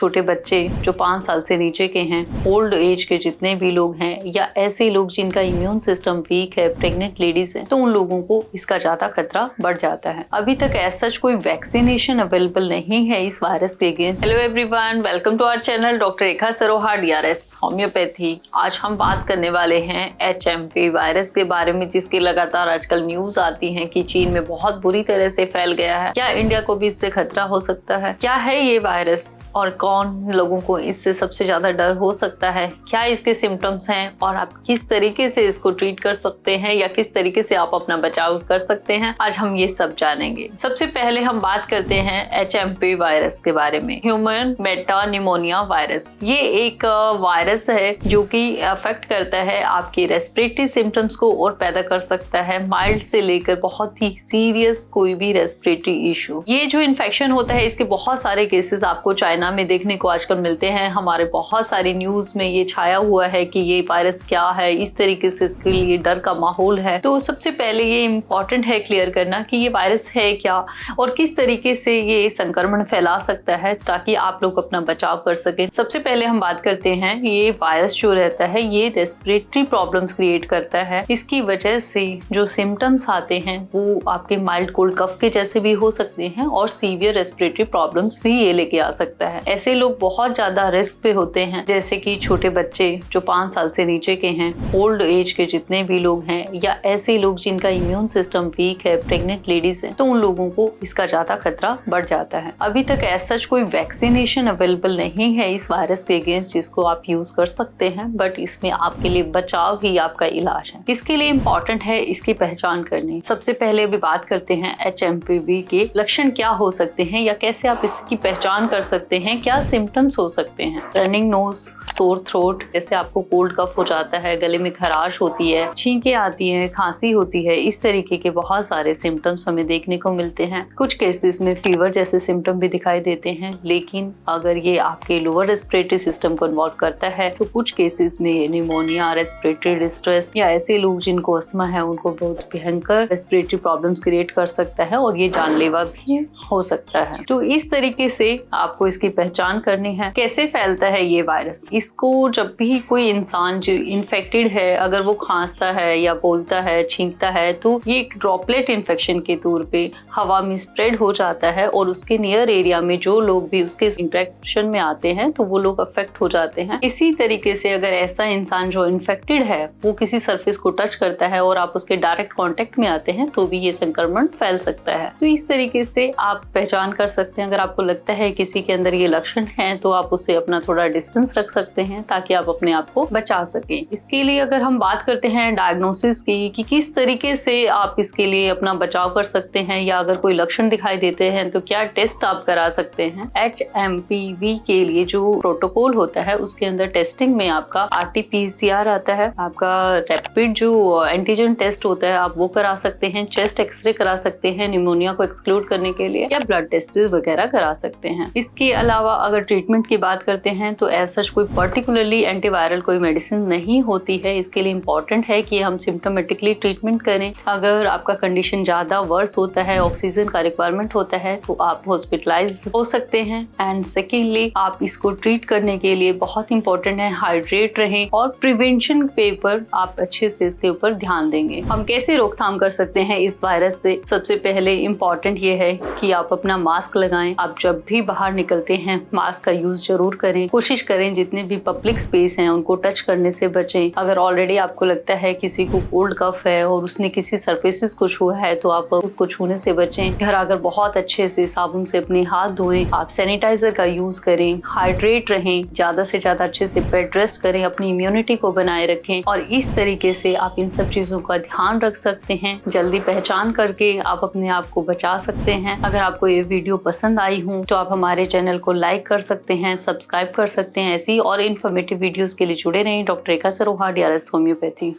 छोटे बच्चे जो 5 साल से नीचे के हैं, ओल्ड एज के जितने भी लोग हैं या ऐसे लोग जिनका इम्यून सिस्टम वीक है, प्रेग्नेंट लेडीज हैं, तो उन लोगों को इसका ज्यादा खतरा बढ़ जाता है। अभी तक ऐसा कोई वैक्सीनेशन अवेलेबल नहीं है इस वायरस के against. Hello everyone, welcome to our channel doctor Rekha Saroha DRS homeopathy. आज हम बात करने वाले हैं HMP वायरस के बारे में, जिसके लगातार आजकल न्यूज आती है कि चीन में बहुत बुरी तरह से फैल गया है। क्या इंडिया को भी इससे खतरा हो सकता है? क्या है ये वायरस और कौन लोगों को इससे सबसे ज्यादा डर हो सकता है? क्या इसके सिम्टम्स हैं और आप किस तरीके से इसको ट्रीट कर सकते हैं या किस तरीके से आप अपना बचाव कर सकते हैं, आज हम ये सब जानेंगे। सबसे पहले हम बात करते हैं HMP वायरस के बारे में, ह्यूमन मेटानिमोनिया वायरस। ये एक वायरस है जो कि अफेक्ट करता है आपके रेस्पिरेटरी सिम्टम्स को और पैदा कर सकता है माइल्ड से लेकर बहुत ही सीरियस कोई भी रेस्पिरेटरी इशू। ये जो इन्फेक्शन होता है, इसके बहुत सारे केसेस आपको चाइना में देखने को आजकल मिलते हैं। हमारे बहुत सारी न्यूज में ये छाया हुआ है कि ये वायरस क्या है, इस तरीके से इसके लिए डर का माहौल है। तो सबसे पहले ये इम्पोर्टेंट है क्लियर करना कि ये वायरस है क्या और किस तरीके से ये संक्रमण फैला सकता है, ताकि आप लोग अपना बचाव कर सकें। सबसे पहले हम बात करते हैं, ये वायरस जो रहता है ये रेस्पिरेटरी प्रॉब्लम्स क्रिएट करता है। इसकी वजह से जो सिम्टम्स आते हैं वो आपके माइल्ड कोल्ड कफ के जैसे भी हो सकते हैं और सीवियर रेस्पिरेटरी प्रॉब्लम्स भी ये लेके आ सकता है। ऐसे लोग बहुत ज्यादा रिस्क पे होते हैं, जैसे कि छोटे बच्चे जो 5 साल से नीचे के हैं, ओल्ड एज के जितने भी लोग हैं या ऐसे लोग जिनका इम्यून सिस्टम वीक है, प्रेग्नेंट लेडीज हैं, तो उन लोगों को इसका ज्यादा खतरा बढ़ जाता है। अभी तक ऐसा कोई वैक्सीनेशन अवेलेबल नहीं है इस वायरस के अगेंस्ट जिसको आप यूज कर सकते हैं, बट इसमें आपके लिए बचाव ही आपका इलाज है। इसके लिए इम्पोर्टेंट है इसकी पहचान करनी। सबसे पहले भी बात करते हैं HMPV के लक्षण क्या हो सकते हैं या कैसे आप इसकी पहचान कर सकते हैं, क्या सिम्टम्स हो सकते हैं। रनिंग नोज, सोर थ्रोट, जैसे आपको कोल्ड कफ हो जाता है, गले में खराश होती है, छींकें आती है, खांसी होती है, इस तरीके के बहुत सारे सिम्टम्स हमें देखने को मिलते हैं। कुछ केसेस में फीवर जैसे सिम्टम भी दिखाई देते हैं, लेकिन अगर ये आपके लोअर रेस्पिरेटरी सिस्टम को इन्वॉल्व करता है तो कुछ केसेस में निमोनिया, रेस्पिरेटरी डिस्ट्रेस या ऐसे लोग जिनको अस्थमा है उनको बहुत भयंकर रेस्पिरेटरी प्रॉब्लम्स क्रिएट कर सकता है और ये जानलेवा भी हो सकता है। तो इस तरीके से आपको इसकी पहचान करनी है। कैसे फैलता है ये वायरस? इसको जब भी कोई इंसान जो इन्फेक्टेड है, अगर वो खांसता है या बोलता है, छींकता है, तो ये एक ड्रॉपलेट इन्फेक्शन के तौर पे हवा में स्प्रेड हो जाता है और उसके नियर एरिया में जो लोग भी उसके इंटरेक्शन में आते हैं तो वो लोग अफेक्ट हो जाते हैं। इसी तरीके से अगर ऐसा इंसान जो इन्फेक्टेड है वो किसी सरफेस को टच करता है और आप उसके डायरेक्ट कांटेक्ट में आते हैं तो भी ये संक्रमण फैल सकता है। तो इस तरीके से आप पहचान कर सकते हैं। अगर आपको लगता है किसी के अंदर ये लक्षण हैं तो आप उससे अपना थोड़ा डिस्टेंस रख सकते हैं ताकि आप अपने आप को बचा सकें। इसके लिए अगर हम बात करते हैं डायग्नोसिस की कि किस तरीके से आप इसके लिए अपना बचाव कर सकते हैं या अगर कोई लक्षण दिखाई देते हैं तो क्या टेस्ट आप करा सकते हैं। HMPV के लिए जो प्रोटोकॉल होता है उसके अंदर टेस्टिंग में आपका RT-PCR आता है, आपका रैपिड जो एंटीजन टेस्ट होता है आप वो करा सकते हैं, चेस्ट एक्सरे करा सकते हैं निमोनिया को एक्सक्लूड करने के लिए, या ब्लड टेस्ट वगैरह करा सकते हैं। इसके अलावा अगर ट्रीटमेंट की बात करते हैं तो ऐसा कोई पर्टिकुलरली एंटीवायरल कोई मेडिसिन नहीं होती है। इसके लिए इम्पोर्टेंट है कि हम सिम्टोमेटिकली ट्रीटमेंट करें। अगर आपका कंडीशन ज्यादा वर्स होता है, ऑक्सीजन का रिक्वायरमेंट होता है, तो आप हॉस्पिटलाइज हो सकते हैं। एंड सेकेंडली आप इसको ट्रीट करने के लिए बहुत इंपॉर्टेंट है हाइड्रेट रहें और प्रिवेंशन के ऊपर आप अच्छे से इसके ऊपर ध्यान देंगे। हम कैसे रोकथाम कर सकते हैं इस वायरस से? सबसे पहले इम्पोर्टेंट ये है कि आप अपना मास्क लगाएं। आप जब भी बाहर निकलते हैं मास्क का यूज जरूर करें। कोशिश करें जितने भी पब्लिक स्पेस हैं उनको टच करने से बचें। अगर ऑलरेडी आपको लगता है किसी को कोल्ड कफ है और उसने किसी सरफेसेस को छुआ है तो आप उसको छूने से बचें। घर आकर बहुत अच्छे से साबुन से अपने हाथ धोएं। आप सैनिटाइजर का यूज करें, हाइड्रेट रहें, ज्यादा से ज्यादा अच्छे से बेड रेस्ट करें, अपनी इम्यूनिटी को बनाए रखें और इस तरीके से आप इन सब चीजों का ध्यान रख सकते हैं। जल्दी पहचान करके आप अपने आप को बचा सकते हैं। अगर आपको ये वीडियो पसंद आई हो तो आप हमारे चैनल को लाइक कर सकते हैं, सब्सक्राइब कर सकते हैं। ऐसी और इन्फॉर्मेटिव वीडियोस के लिए जुड़े रहें। Doctor Rekha Saroha, DRS homeopathy.